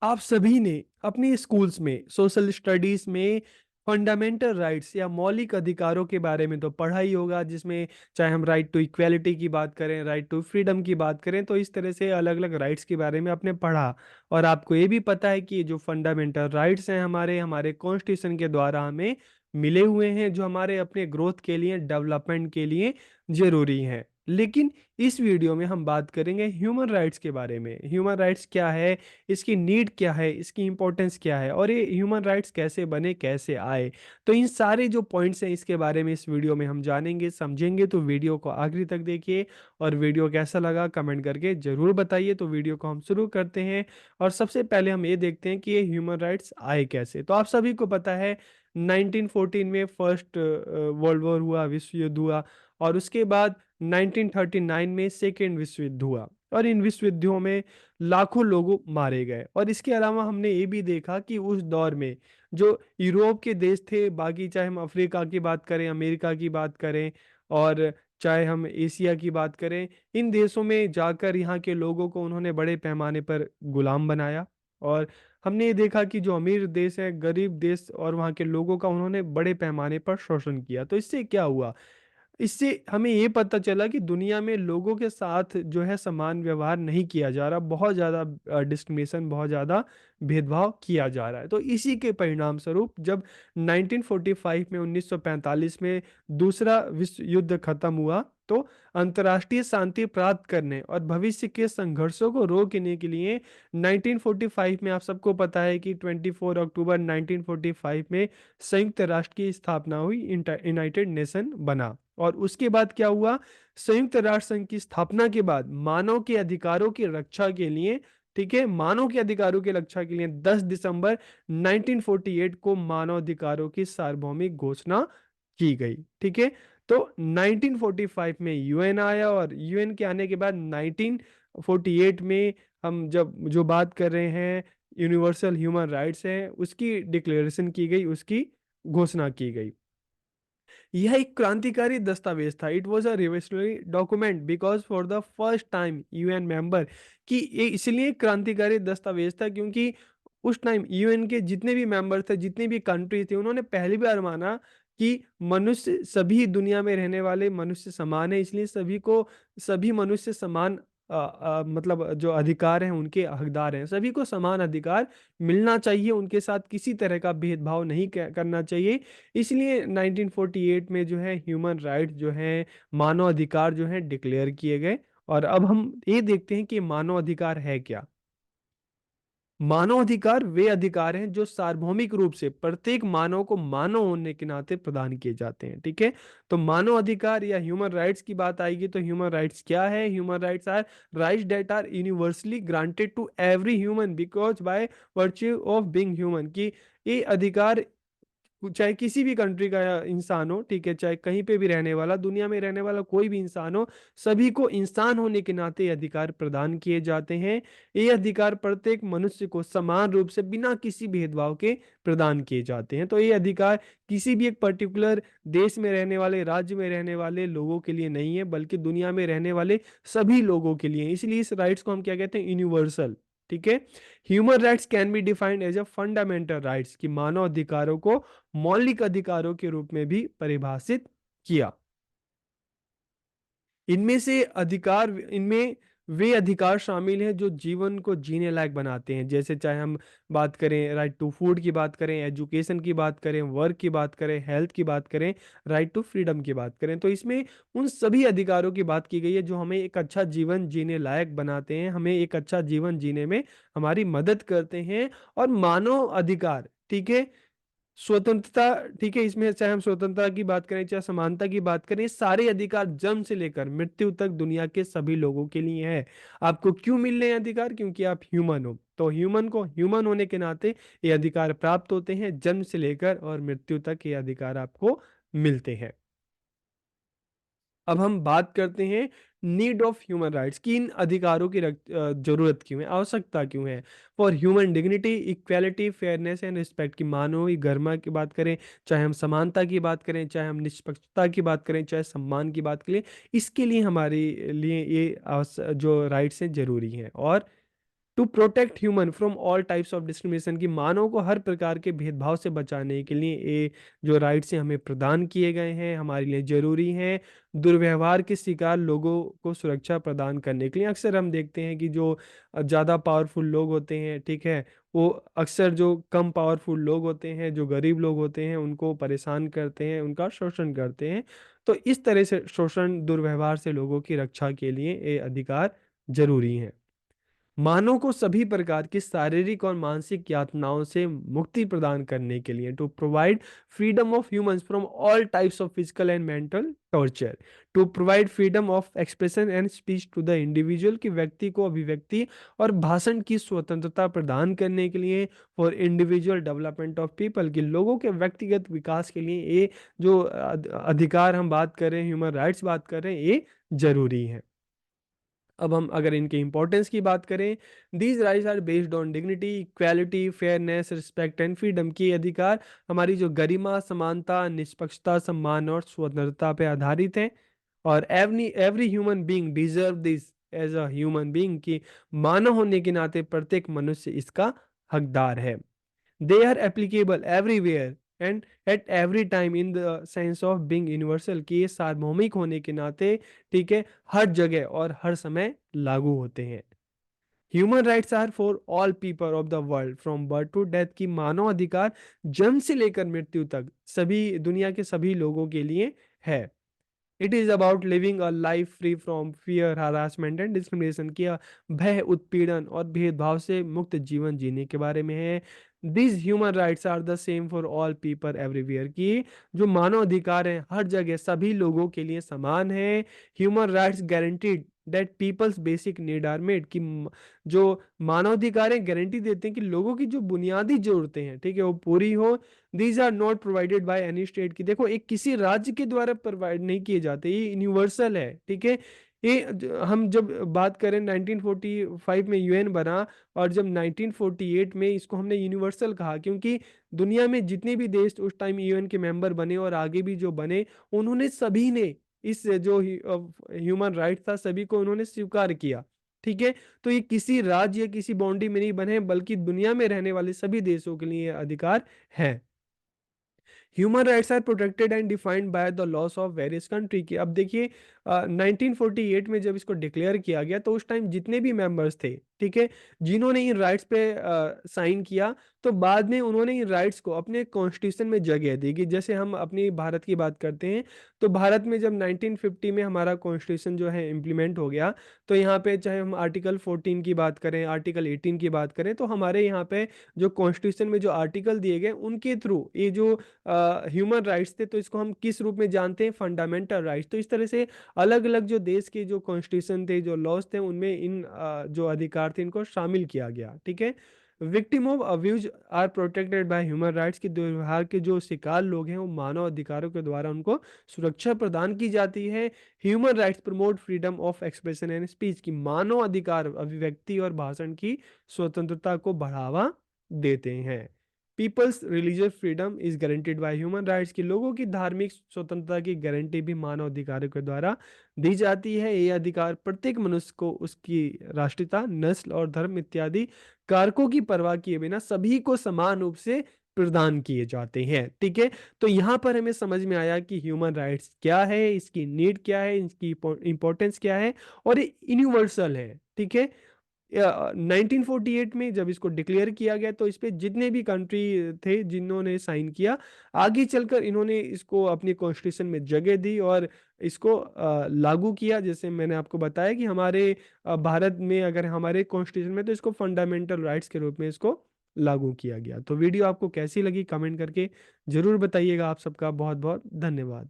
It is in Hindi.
आप सभी ने अपने स्कूल्स में सोशल स्टडीज में फंडामेंटल राइट्स या मौलिक अधिकारों के बारे में तो पढ़ा ही होगा, जिसमें चाहे हम राइट टू इक्वेलिटी की बात करें, राइट टू फ्रीडम की बात करें, तो इस तरह से अलग अलग राइट्स के बारे में आपने पढ़ा। और आपको ये भी पता है कि ये जो फंडामेंटल राइट्स हैं हमारे हमारे कॉन्स्टिट्यूशन के द्वारा हमें मिले हुए हैं, जो हमारे अपने ग्रोथ के लिए, डेवलपमेंट के लिए जरूरी हैं। लेकिन इस वीडियो में हम बात करेंगे ह्यूमन राइट्स के बारे में। ह्यूमन राइट्स क्या है, इसकी नीड क्या है, इसकी इंपॉर्टेंस क्या है, और ये ह्यूमन राइट्स कैसे बने, कैसे आए। तो इन सारे जो पॉइंट्स हैं इसके बारे में इस वीडियो में हम जानेंगे, समझेंगे। तो वीडियो को आखिरी तक देखिए, और वीडियो कैसा लगा कमेंट करके जरूर बताइए। तो वीडियो को हम शुरू करते हैं। और सबसे पहले हम ये देखते हैं कि ये ह्यूमन राइट्स आए कैसे। तो आप सभी को पता है 1914 में फर्स्ट वर्ल्ड वॉर हुआ, विश्व युद्ध हुआ। और उसके बाद 1939 में सेकेंड विश्व युद्ध हुआ। और इन विश्व युद्धों में लाखों लोग मारे गए। और इसके अलावा हमने ये भी देखा कि उस दौर में जो यूरोप के देश थे, बाकी चाहे हम अफ्रीका की बात करें, अमेरिका की बात करें, और चाहे हम एशिया की बात करें, इन देशों में जाकर यहाँ के लोगों को उन्होंने बड़े पैमाने पर गुलाम बनाया। और हमने ये देखा कि जो अमीर देश है, गरीब देश, और वहाँ के लोगों का उन्होंने बड़े पैमाने पर शोषण किया। तो इससे क्या हुआ, इससे हमें ये पता चला कि दुनिया में लोगों के साथ जो है समान व्यवहार नहीं किया जा रहा, बहुत ज़्यादा डिस्क्रिमिनेशन, बहुत ज़्यादा भेदभाव किया जा रहा है। तो इसी के परिणाम स्वरूप जब 1945 में, 1945 में दूसरा विश्व युद्ध खत्म हुआ, तो अंतर्राष्ट्रीय शांति प्राप्त करने और भविष्य के संघर्षों को रोकने के लिए 1945 में, आप सबको पता है कि 24 अक्टूबर 1945 में संयुक्त राष्ट्र की स्थापना हुई, यूनाइटेड नेशन बना। और उसके बाद क्या हुआ, संयुक्त राष्ट्र संघ की स्थापना के बाद मानव के अधिकारों की रक्षा के लिए, ठीक है, मानव के अधिकारों की रक्षा के लिए 10 दिसंबर 1948 को मानव अधिकारों की सार्वभौमिक घोषणा की गई। ठीक है। तो 1945 में यूएन आया, और यूएन के आने के बाद 1948 में हम जब जो बात कर रहे हैं यूनिवर्सल ह्यूमन राइट्स है, उसकी डिक्लेरेशन की गई, उसकी घोषणा की गई। यह एक क्रांतिकारी दस्तावेज था। It was a revolutionary document because for the first time UN member, कि ये इसलिए क्रांतिकारी दस्तावेज था क्योंकि उस टाइम यूएन के जितने भी मेंबर थे, जितने भी कंट्री थे, उन्होंने पहली बार माना कि मनुष्य, सभी दुनिया में रहने वाले मनुष्य समान है। इसलिए सभी को, सभी मनुष्य समान मतलब जो अधिकार हैं उनके हकदार हैं। सभी को समान अधिकार मिलना चाहिए, उनके साथ किसी तरह का भेदभाव नहीं करना चाहिए। इसलिए 1948 में जो है ह्यूमन राइट जो है, मानव अधिकार जो है डिक्लेयर किए गए। और अब हम ये देखते हैं कि मानव अधिकार है क्या। मानव अधिकार वे अधिकार हैं जो सार्वभौमिक रूप से प्रत्येक मानव को मानव होने के नाते प्रदान किए जाते हैं। ठीक है। तो मानव अधिकार या ह्यूमन राइट्स की बात आएगी तो ह्यूमन राइट्स क्या है। Human rights are rights that are universally granted to every human because by virtue of being human, की ये अधिकार चाहे किसी भी कंट्री का इंसान हो, ठीक है, चाहे कहीं पे भी रहने वाला, दुनिया में रहने वाला कोई भी इंसान हो, सभी को इंसान होने के नाते ये अधिकार प्रदान किए जाते हैं। ये अधिकार प्रत्येक मनुष्य को समान रूप से बिना किसी भेदभाव के प्रदान किए जाते हैं। तो ये अधिकार किसी भी एक पर्टिकुलर देश में रहने वाले, राज्य में रहने वाले लोगों के लिए नहीं है, बल्कि दुनिया में रहने वाले सभी लोगों के लिए। इसलिए इस राइट्स को हम क्या कहते हैं, यूनिवर्सल। ठीक है। Human rights can be defined as a fundamental rights, की मानव अधिकारों को मौलिक अधिकारों के रूप में भी परिभाषित किया। इनमें से अधिकार, इनमें वे अधिकार शामिल हैं जो जीवन को जीने लायक बनाते हैं। जैसे चाहे हम बात करें राइट टू फूड की बात करें, एजुकेशन की बात करें, वर्क की बात करें, हेल्थ की बात करें, राइट टू फ्रीडम की बात करें, तो इसमें उन सभी अधिकारों की बात की गई है जो हमें एक अच्छा जीवन जीने लायक बनाते हैं, हमें एक अच्छा जीवन जीने में हमारी मदद करते हैं। और मानव अधिकार, ठीक है, स्वतंत्रता, ठीक है, इसमें चाहे हम स्वतंत्रता की बात करें, चाहे समानता की बात करें, सारे अधिकार जन्म से लेकर मृत्यु तक दुनिया के सभी लोगों के लिए है। आपको क्यों मिल रहे हैं अधिकार, क्योंकि आप ह्यूमन हो। तो ह्यूमन को ह्यूमन होने के नाते ये अधिकार प्राप्त होते हैं, जन्म से लेकर और मृत्यु तक ये अधिकार आपको मिलते हैं। अब हम बात करते हैं नीड ऑफ ह्यूमन राइट्स, की इन अधिकारों की जरूरत क्यों है, आवश्यकता क्यों है। For human dignity, equality, fairness and respect, की मानवीय गरिमा की बात करें, चाहे हम समानता की बात करें, चाहे हम निष्पक्षता की बात करें, चाहे सम्मान की बात करें, इसके लिए हमारे लिए ये जो राइट्स हैं जरूरी हैं। और to protect human from all types of discrimination, की मानव को हर प्रकार के भेदभाव से बचाने के लिए ये जो राइट्स हैं हमें प्रदान किए गए हैं, हमारे लिए ज़रूरी हैं। दुर्व्यवहार के शिकार लोगों को सुरक्षा प्रदान करने के लिए अक्सर हम देखते हैं कि जो ज़्यादा पावरफुल लोग होते हैं, ठीक है, वो अक्सर जो कम पावरफुल लोग होते हैं, जो गरीब लोग होते हैं, उनको परेशान करते हैं, उनका शोषण करते हैं। तो इस तरह से शोषण दुर्व्यवहार से लोगों की रक्षा के लिए ये अधिकार ज़रूरी हैं। मानव को सभी प्रकार की शारीरिक और मानसिक यातनाओं से मुक्ति प्रदान करने के लिए, to provide freedom of humans from all types of physical and mental torture, to provide freedom of expression and speech to the individual, की व्यक्ति को अभिव्यक्ति और भाषण की स्वतंत्रता प्रदान करने के लिए, for individual development of people, की लोगों के व्यक्तिगत विकास के लिए ये जो अधिकार हम बात कर रहे हैं, ह्यूमन राइट्स बात कर रहे हैं, ये जरूरी है। अब हम अगर इनके इंपॉर्टेंस की बात करें, these rights are based on dignity, equality, fairness, respect and freedom, की अधिकार हमारी जो गरिमा, समानता, निष्पक्षता, सम्मान और स्वतंत्रता पे आधारित है। और every every human being deserve this as a human being, की मानव होने के नाते प्रत्येक मनुष्य इसका हकदार है। They are applicable everywhere and at every time in the sense of being universal, कि ये सार्वभौमिक होने के नाते, ठीक है, हर जगह और हर समय लागू होते हैं। Human rights are for all people of the world from birth to death, की मानव अधिकार जन्म से लेकर मृत्यु तक सभी दुनिया के सभी लोगों के लिए है। It is about living a life free from fear, harassment and discrimination, किया भय, उत्पीड़न और भेदभाव से मुक्त जीवन जीने के बारे में है। This human rights are the same for all people everywhere, की जो मानव अधिकार हैं हर जगह सभी लोगों के लिए समान है। Human rights guaranteed that people's basic need are made, की जो मानवाधिकार है गारंटी देते हैं कि लोगों की जो बुनियादी जरूरतें हैं, ठीक है, वो पूरी हो। These are not provided by any state, की देखो एक किसी राज्य के द्वारा प्रोवाइड नहीं किए जाते, ये यूनिवर्सल है, ठीक है। ये हम जब बात करें 1945 में यूएन बना, और जब 1948 में इसको हमने यूनिवर्सल कहा, क्योंकि दुनिया में जितने भी देश उस टाइम यूएन के मेंबर बने और आगे भी जो बने, उन्होंने सभी ने इस जो ह्यूमन राइट था सभी को उन्होंने स्वीकार किया, ठीक है। तो ये किसी राज्य या किसी बाउंड्री में नहीं बने, बल्कि दुनिया में रहने वाले सभी देशों के लिए ये अधिकार है। Human rights are protected and defined by the laws of various country, की अब देखिए 1948 में जब इसको डिक्लेयर किया गया तो उस टाइम जितने भी मेंबर्स थे, ठीक है, जिन्होंने इन राइट्स पे साइन किया, तो बाद में उन्होंने इन राइट्स को अपने कॉन्स्टिट्यूशन में जगह दी, कि जैसे हम अपनी भारत की बात करते हैं, तो भारत में जब 1950 में हमारा कॉन्स्टिट्यूशन जो है इम्प्लीमेंट हो गया, तो यहाँ पे चाहे हम आर्टिकल 14 की बात करें, आर्टिकल 18 की बात करें, तो हमारे यहाँ पे जो कॉन्स्टिट्यूशन में जो आर्टिकल दिए गए उनके थ्रू ये जो ह्यूमन राइट्स थे, तो इसको हम किस रूप में जानते हैं, फंडामेंटल राइट्स। तो इस तरह से अलग अलग जो देश के जो कॉन्स्टिट्यूशन थे, जो लॉज थे, उनमें इन जो अधिकार थे इनको शामिल किया गया, ठीक है। Victim of abuse are protected by human rights, की दुर्व्यवहार के जो शिकार लोग हैं वो मानव अधिकारों के द्वारा उनको सुरक्षा प्रदान की जाती है। Human rights promote freedom of expression and speech, की मानव अधिकार अभिव्यक्ति और भाषण की स्वतंत्रता को बढ़ावा देते हैं। People's religious freedom is guaranteed by human rights, की लोगों की धार्मिक स्वतंत्रता की गारंटी भी मानव अधिकारों के द्वारा दी जाती है। ये अधिकार प्रत्येक मनुष्य को उसकी राष्ट्रीयता, नस्ल और धर्म इत्यादि कारकों की परवाह किए बिना सभी को समान रूप से प्रदान किए जाते हैं, ठीक है। तो यहाँ पर हमें समझ में आया कि ह्यूमन राइट्स क्या है, इसकी नीड क्या है, इसकी इंपॉर्टेंस क्या है, और ये यूनिवर्सल है, ठीक है। 1948 में जब इसको डिक्लेयर किया गया तो इस पे जितने भी कंट्री थे जिन्होंने साइन किया, आगे चलकर इन्होंने इसको अपनी कॉन्स्टिट्यूशन में जगह दी और इसको लागू किया। जैसे मैंने आपको बताया कि हमारे भारत में अगर हमारे कॉन्स्टिट्यूशन में, तो इसको फंडामेंटल राइट्स के रूप में इसको लागू किया गया। तो वीडियो आपको कैसी लगी कमेंट करके जरूर बताइएगा। आप सबका बहुत बहुत धन्यवाद।